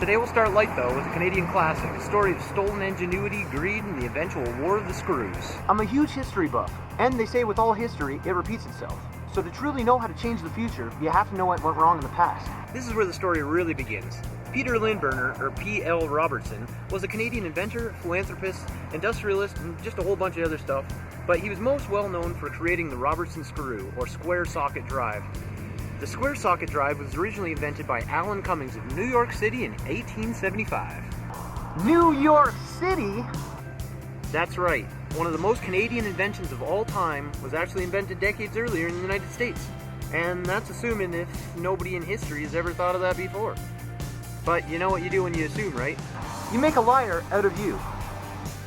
Today we'll start light though with a Canadian classic, a story of stolen ingenuity, greed, and the eventual War of the Screws. I'm a huge history buff, and they say with all history, it repeats itself. So to truly know how to change the future, you have to know what went wrong in the past. This is where the story really begins. Peter Lindberner, or P.L. Robertson, was a Canadian inventor, philanthropist, industrialist, and just a whole bunch of other stuff, but he was most well known for creating the Robertson screw, or square socket drive. The square socket drive was originally invented by Alan Cummings of New York City in 1875. New York City? That's right. One of the most Canadian inventions of all time was actually invented decades earlier in the United States. And that's assuming if nobody in history has ever thought of that before. But you know what you do when you assume, right? You make a liar out of you.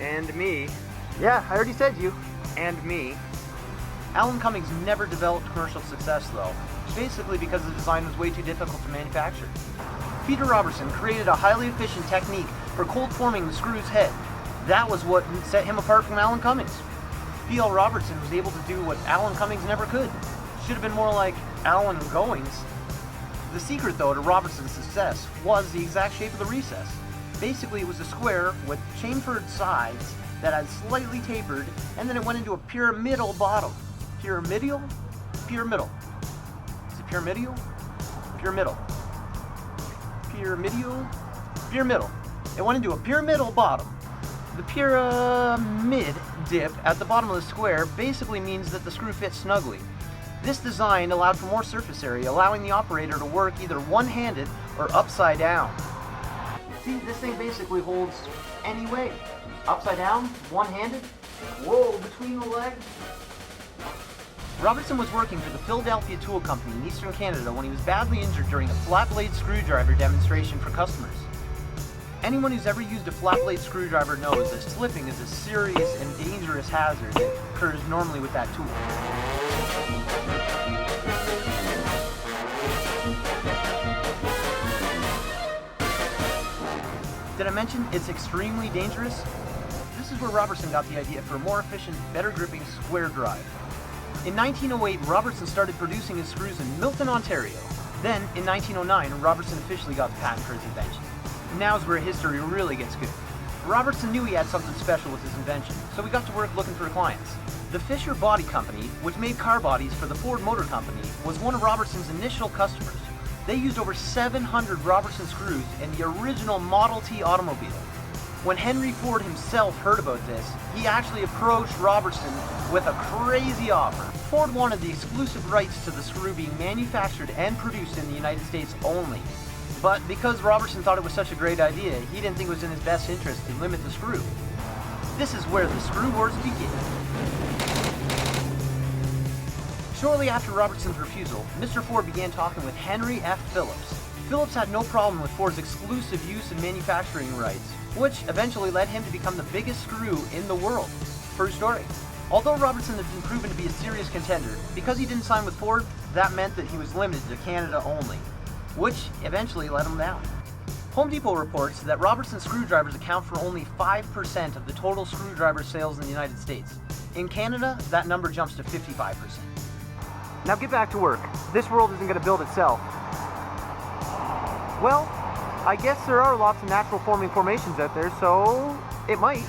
And me. Yeah, I already said you. And me. Alan Cummings never developed commercial success though, basically because the design was way too difficult to manufacture. Peter Robertson created a highly efficient technique for cold forming the screw's head. That was what set him apart from Alan Cummings. P.L. Robertson was able to do what Alan Cummings never could. Should have been more like Alan Goings. The secret though to Robertson's success was the exact shape of the recess. Basically it was a square with chamfered sides that had slightly tapered, and then it went into a pyramidal bottom. Pyramidal? Pyramidal. Is it pyramidal? Pyramidal. Pyramidal? Pyramidal. It went into a pyramidal bottom. The pyramid dip at the bottom of the square basically means that the screw fits snugly. This design allowed for more surface area, allowing the operator to work either one-handed or upside down. See, this thing basically holds any way. Upside down, one-handed, whoa, between the legs. Robertson was working for the Philadelphia Tool Company in Eastern Canada when he was badly injured during a flat blade screwdriver demonstration for customers. Anyone who's ever used a flat blade screwdriver knows that slipping is a serious and dangerous hazard that occurs normally with that tool. Did I mention it's extremely dangerous? This is where Robertson got the idea for a more efficient, better gripping square drive. In 1908, Robertson started producing his screws in Milton, Ontario. Then, in 1909, Robertson officially got the patent for his invention. Now's where history really gets good. Robertson knew he had something special with his invention, so he got to work looking for clients. The Fisher Body Company, which made car bodies for the Ford Motor Company, was one of Robertson's initial customers. They used over 700 Robertson screws in the original Model T automobile. When Henry Ford himself heard about this, he actually approached Robertson with a crazy offer. Ford wanted the exclusive rights to the screw being manufactured and produced in the United States only. But because Robertson thought it was such a great idea, he didn't think it was in his best interest to limit the screw. This is where the screw wars begin. Shortly after Robertson's refusal, Mr. Ford began talking with Henry F. Phillips. Phillips had no problem with Ford's exclusive use and manufacturing rights, which eventually led him to become the biggest screw in the world. True story. Although Robertson had been proven to be a serious contender, because he didn't sign with Ford, that meant that he was limited to Canada only, which eventually let him down. Home Depot reports that Robertson screwdrivers account for only 5% of the total screwdriver sales in the United States. In Canada, that number jumps to 55%. Now get back to work. This world isn't going to build itself. Well, I guess there are lots of natural forming formations out there, so it might.